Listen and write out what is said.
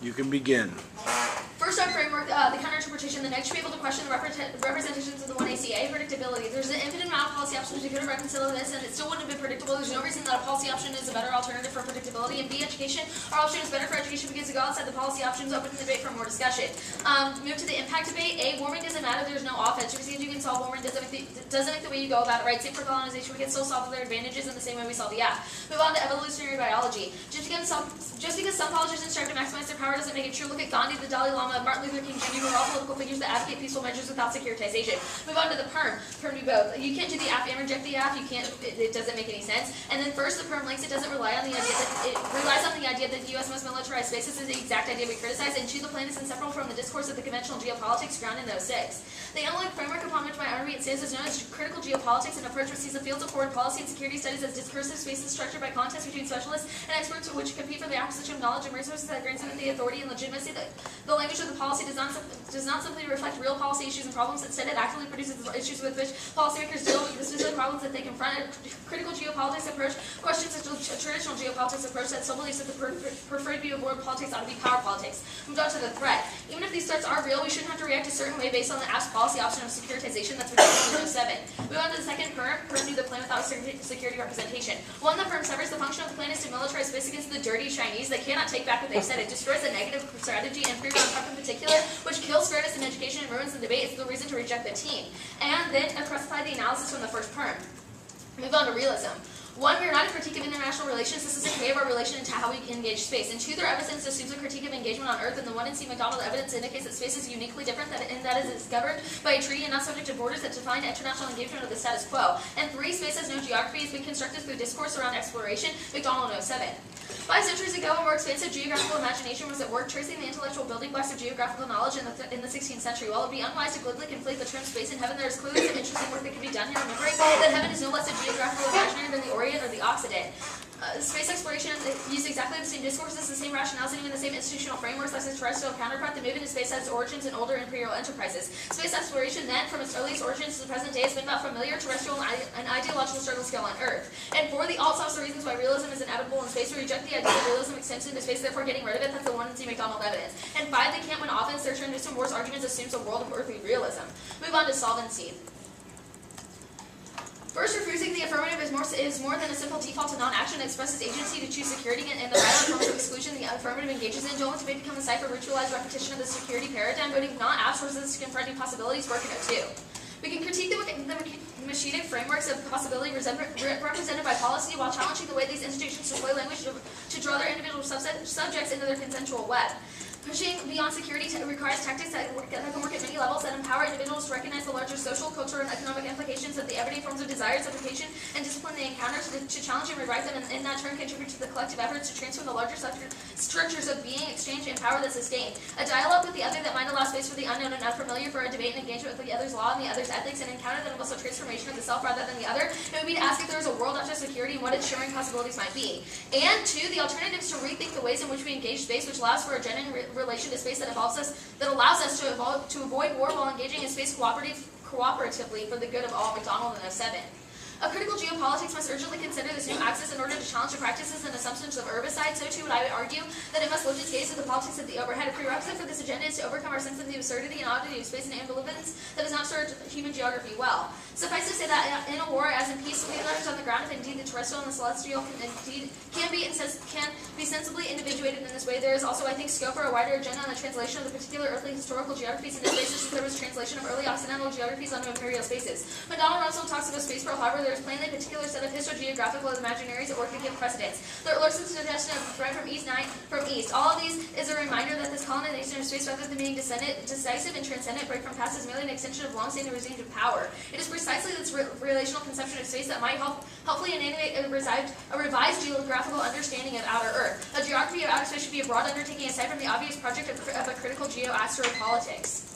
You can begin. First, our framework, the counter-interpretation. The next should be able to question the representations of the 1ACA. Predictability. There's an infinite amount of policy options. We could have reconciled this, and it still wouldn't have been predictable. There's no reason that a policy option is a better alternative for predictability. And B, education. Our option is better for education because to go outside the policy options, open the debate for more discussion. Move to the impact debate. A, warming doesn't matter. There's no offense. You can solve warming. Doesn't make the way you go about it right. Same for colonization. We can still solve their advantages in the same way we solve the app. Move on to evolutionary biology. Just because some politicians strive to maximize their power doesn't make it true. Look at Gandhi, the Dalai Lama, Martin Luther King Jr., who are all political figures that advocate peaceful measures without securitization. Move on to the perm. Perm do both. You can't do the app and reject the app. You can't. It doesn't make any sense. And then first, the perm links. It doesn't rely on the idea that it relies on the idea that the U.S. must militarize space. This is the exact idea we criticize. And two, the plan is inseparable from the discourse of the conventional geopolitics grounded in those six. The analytic framework upon which my argument stands is known as critical geopolitics, an approach which sees the fields of foreign policy and security studies as discursive spaces structured by contests between specialists and experts which compete for the acquisition of knowledge and resources that grants them the authority and legitimacy. The language of the policy does not simply reflect real policy issues and problems. Instead, it actively produces issues with which policymakers deal with the specific problems that they confront. A critical geopolitics approach questions a traditional geopolitics approach that still believes that the preferred view of world politics ought to be power politics. Moved on to the threat. Even if these threats are real, we shouldn't have to react a certain way based on the app's policy option of securitization that's within 7. Move on to the second perm. Perm do the plan without security representation. One, the perm severs the function of the plan is to militarize space against the dirty Chinese. They cannot take back what they've said. It destroys a negative strategy and free round Trump in particular, which kills fairness in education and ruins the debate. It's the reason to reject the team. And then classify the analysis from the first perm. Move on to realism. One, we are not a critique of international relations. This is a creative relation into how we engage space. And two, their evidence assumes a critique of engagement on Earth. And the one in C. McDonald evidence indicates that space is uniquely different, and that is governed by a treaty and not subject to borders that define international engagement of the status quo. And three, space has no geography. It's been constructed through discourse around exploration. McDonald 07. 5 centuries ago, a more expansive geographical imagination was at work, tracing the intellectual building blocks of geographical knowledge in the 16th century. While it would be unwise to glibly conflate the term space and heaven, there is clearly some interesting work that can be done here, remembering that heaven is no less a geographical imaginary than the Orient or the Occident. Space exploration used exactly the same discourses, the same rationales, and even the same institutional frameworks as its terrestrial counterpart. The move into space has its origins in older imperial enterprises. Space exploration then, from its earliest origins to the present day, has been about familiar terrestrial and ideological struggle scale on Earth. And for the alt solves the reasons why realism is inevitable in space. We reject the idea that realism extends into space, therefore getting rid of it. That's the one in C. McDonald evidence. And 5, they can't win offense. Their turn to some Moore's arguments assumes a world of earthly realism. Move on to solvency. First, refusing the affirmative is more than a simple default to non-action. It expresses agency to choose security and the violent forms of exclusion the affirmative engages in. Don't may become a cipher ritualized repetition of the security paradigm, voting not apps versus confronting possibilities, working at 2. We can critique the machinic frameworks of possibility represented by policy while challenging the way these institutions deploy language to draw their individual subjects into their consensual web. Pushing beyond security requires tactics that can work at many levels that empower individuals to recognize the larger social, cultural, and economic implications of the everyday forms of desire, education, and discipline they encounter to challenge and rewrite them, and in that turn contribute to the collective efforts to transform the larger structures of being, exchange, and power that sustain. A dialogue with the other that might allow space for the unknown and unfamiliar, for a debate and engagement with the other's law and the other's ethics, and encounter that involves a transformation of the self rather than the other. It would be to ask if there is a world after security and what its shimmering possibilities might be. And 2, the alternative is to rethink the ways in which we engage space, which allows for a genuine relation to space that allows us to avoid war while engaging in space cooperatively for the good of all. McDonald and 07. A critical geopolitics must urgently consider this new axis in order to challenge the practices and assumptions of herbicide. So too would I argue that it must lift its gaze to the politics of the overhead. A prerequisite for this agenda is to overcome our sense of the absurdity and oddity of space and ambivalence that does not serve human geography well. Suffice to say that in a war, as in peace, we letters on the ground, if indeed the terrestrial and the celestial can be sensibly individuated in this way, there is also, I think, scope for a wider agenda on the translation of the particular earthly historical geographies into spaces, since there was translation of early Occidental geographies onto imperial spaces. McDonald also talks about space pearl, however, there is plainly a particular set of histogeographical imaginaries at work to give precedence. There lurks the suggestion of threat from east. All of these is a reminder that this colonization of space, rather than being decisive and transcendent, break from past is merely an extension of long-standing regimes of power. It is precisely this relational conception of space that might helpfully animate a revised geographical understanding of outer Earth. A geography of outer space should be a broad undertaking aside from the obvious project of a critical geo-astropolitics.